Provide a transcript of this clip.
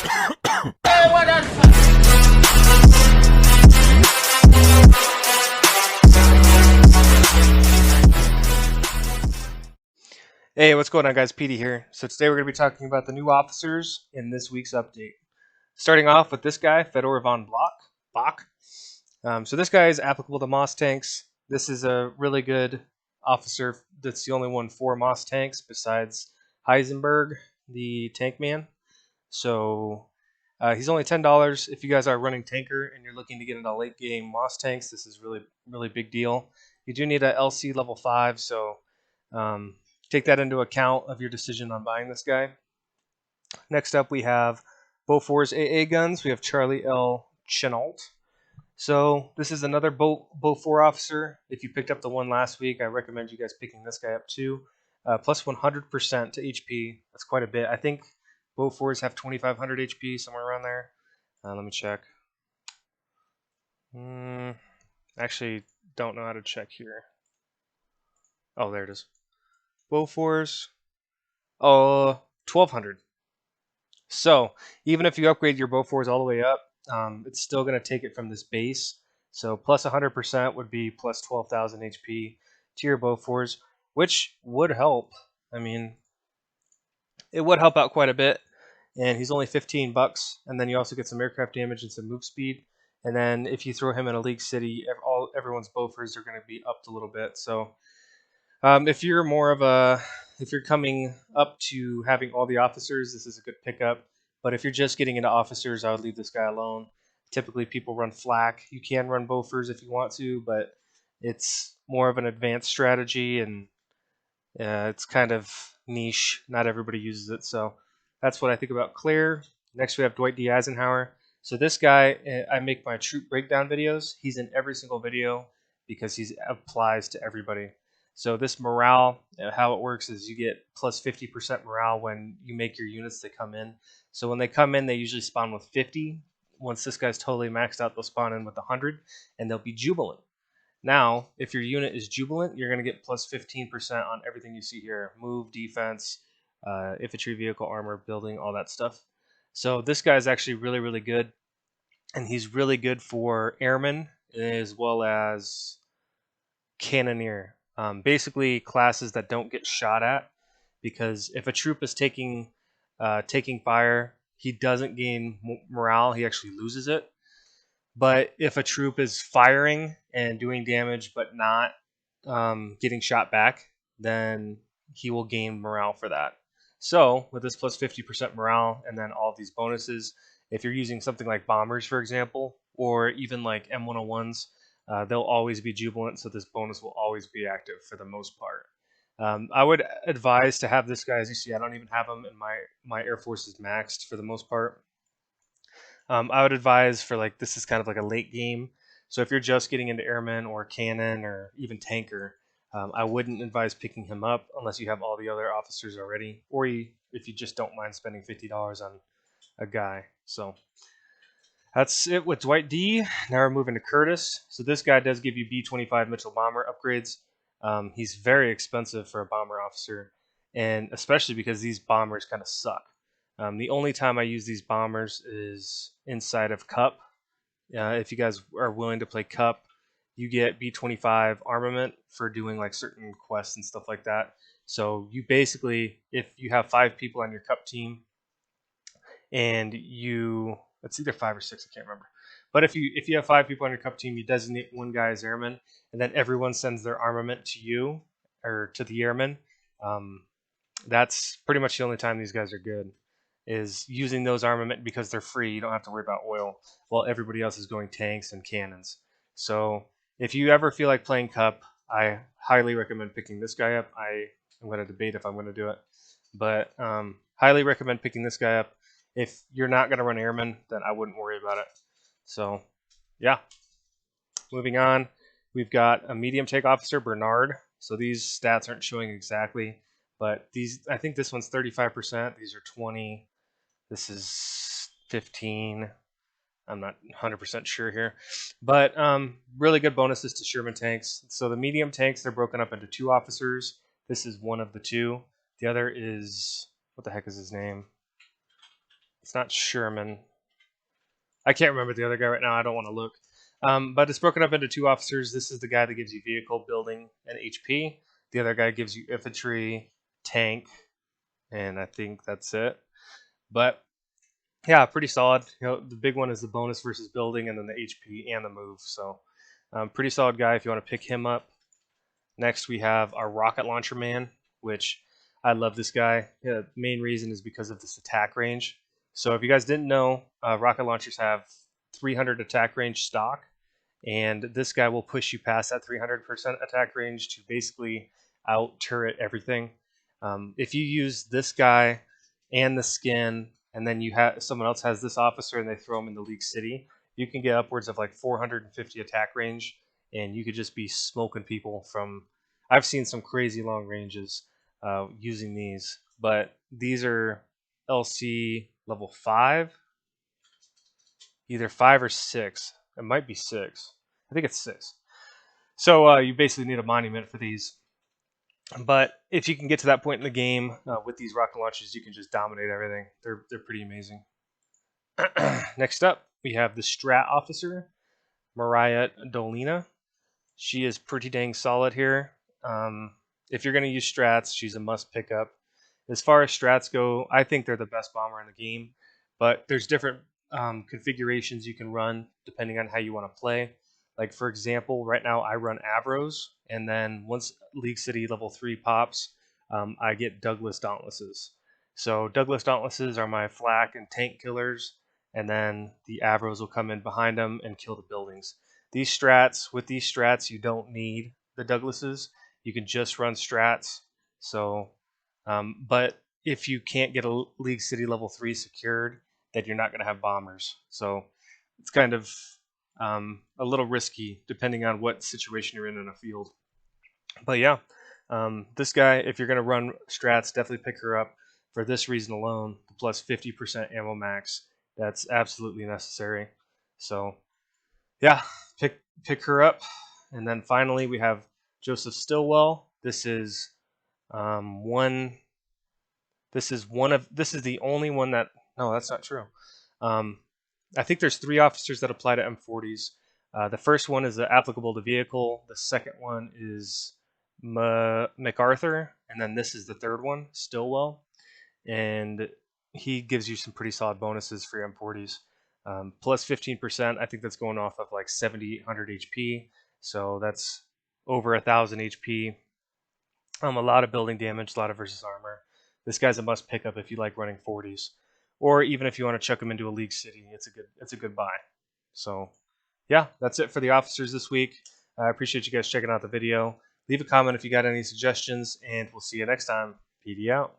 Hey, what's going on, guys? Petey here. So today we're going to be talking about the new officers in this week's update. Starting off with this guy, Fedor von Bock. So this guy is applicable to Moss tanks. This is a really good officer that's the only one for Moss tanks besides Heisenberg, the tank man. So he's only $10. If you guys are running tanker and you're looking to get into late game Moss tanks, this is really big deal. You do need a LC level 5, so take that into account of your decision on buying this guy. Next up, we have Bofors AA guns. We have Charlie L. Chenault. So this is another Bofor officer. If you picked up the one last week, I recommend you guys picking this guy up too. Plus 100% to HP. That's quite a bit. I think Bofors have 2,500 HP, somewhere around there. Let me check. Actually, don't know how to check here. Oh, there it is. Bofors. 1,200. So even if you upgrade your Bofors all the way up, it's still going to take it from this base. So plus 100% would be plus 12,000 HP to your Bofors, which would help. I mean, it would help out quite a bit. And he's only 15 bucks. And then you also get some aircraft damage and some move speed. And then if you throw him in a league city, everyone's Bofors are going to be upped a little bit. So if you're more of a, if you're coming up to having all the officers, this is a good pickup. But if you're just getting into officers, I would leave this guy alone. Typically, people run flak. You can run Bofors if you want to, but it's more of an advanced strategy, and it's kind of niche. Not everybody uses it, so that's what I think about Claire. Next, we have Dwight D. Eisenhower. So this guy, I make my troop breakdown videos. He's in every single video because he applies to everybody. So this morale, how it works is you get plus 50% morale when you make your units that come in. So when they come in, they usually spawn with 50. Once this guy's totally maxed out, they'll spawn in with 100, and they'll be jubilant. Now, if your unit is jubilant, you're going to get plus 15% on everything you see here. Move, defense, infantry, vehicle, armor, building, all that stuff. So this guy is actually really good, and he's really good for airmen as well as cannoneer. Basically classes that don't get shot at, because if a troop is taking fire, he doesn't gain morale, he actually loses it. But if a troop is firing and doing damage but not getting shot back, then he will gain morale for that. So with this plus 50% morale and then all of these bonuses, if you're using something like bombers, for example, or even like M101s, they'll always be jubilant, so this bonus will always be active for the most part. I would advise to have this guy. As you see, I don't even have him in my Air Force is maxed for the most part. I would advise for like, this is kind of like a late game. So if you're just getting into airmen or cannon or even tanker, I wouldn't advise picking him up unless you have all the other officers already, or if you just don't mind spending $50 on a guy. So that's it with Dwight D. Now we're moving to Curtis. So this guy does give you B-25 Mitchell bomber upgrades. He's very expensive for a bomber officer, and especially because these bombers kind of suck. The only time I use these bombers is inside of Cup. If you guys are willing to play Cup, you get B-25 armament for doing like certain quests and stuff like that. So you basically, if you have 5 people on your Cup team, and it's either 5 or 6, I can't remember. But if you have 5 people on your Cup team, you designate one guy as airman, and then everyone sends their armament to you or to the airman. That's pretty much the only time these guys are good, is using those armament because they're free. You don't have to worry about oil while everybody else is going tanks and cannons. So if you ever feel like playing Cup, I highly recommend picking this guy up. I'm going to debate if I'm going to do it, but highly recommend picking this guy up. If you're not going to run airmen, then I wouldn't worry about it. So yeah, moving on, we've got a medium tank officer, Bernard. So these stats aren't showing exactly, but I think this one's 35%. These are 20. This is 15. I'm not 100% sure here, but really good bonuses to Sherman tanks. So the medium tanks, they're broken up into 2 officers. This is one of the 2. The other is, what the heck is his name? It's not Sherman. I can't remember the other guy right now. I don't want to look. But it's broken up into 2 officers. This is the guy that gives you vehicle, building, and HP. The other guy gives you infantry, tank, and I think that's it. But yeah, pretty solid. The big one is the bonus versus building, and then the HP and the move. So pretty solid guy if you want to pick him up. Next, we have our rocket launcher man, which I love this guy. The main reason is because of this attack range. So if you guys didn't know, rocket launchers have 300 attack range stock, and this guy will push you past that 300% attack range to basically out turret everything. If you use this guy and the skin, and then you have someone else has this officer and they throw him in the League City, you can get upwards of like 450 attack range, and you could just be smoking people from. I've seen some crazy long ranges using these, but these are LC level 5, either 5 or 6. It might be 6. I think it's 6. So you basically need a monument for these. But if you can get to that point in the game with these rocket launchers, you can just dominate everything. They're pretty amazing. Next up, we have the Strat Officer, Mariah Dolina. She is pretty dang solid here. If you're going to use strats, she's a must pick up. As far as strats go, I think they're the best bomber in the game, but there's different configurations you can run depending on how you want to play. Like, for example, right now I run Avros, and then once League City level 3 pops, I get Douglas Dauntlesses. So Douglas Dauntlesses are my flak and tank killers, and then the Avros will come in behind them and kill the buildings. With these strats, you don't need the Douglasses. You can just run strats. So, but if you can't get a League City level 3 secured, then you're not going to have bombers. So it's kind of a little risky depending on what situation you're in a field. But yeah, this guy, if you're going to run strats, definitely pick her up for this reason alone. The plus 50% ammo max, that's absolutely necessary. So yeah, pick her up. And then finally we have Joseph Stilwell. This is the only one that, no, that's not true. I think there's 3 officers that apply to M40s. The first one is applicable to vehicle. The second one is MacArthur, and then this is the third one, Stilwell, and he gives you some pretty solid bonuses for your M40s. Plus 15%. I think that's going off of like 7,800 HP, so that's over 1,000 HP. A lot of building damage, a lot of versus armor. This guy's a must pick up if you like running 40s, or even if you want to chuck him into a League City. It's a good buy. So yeah, that's it for the officers this week. I appreciate you guys checking out the video. Leave a comment if you got any suggestions, and we'll see you next time. PD out.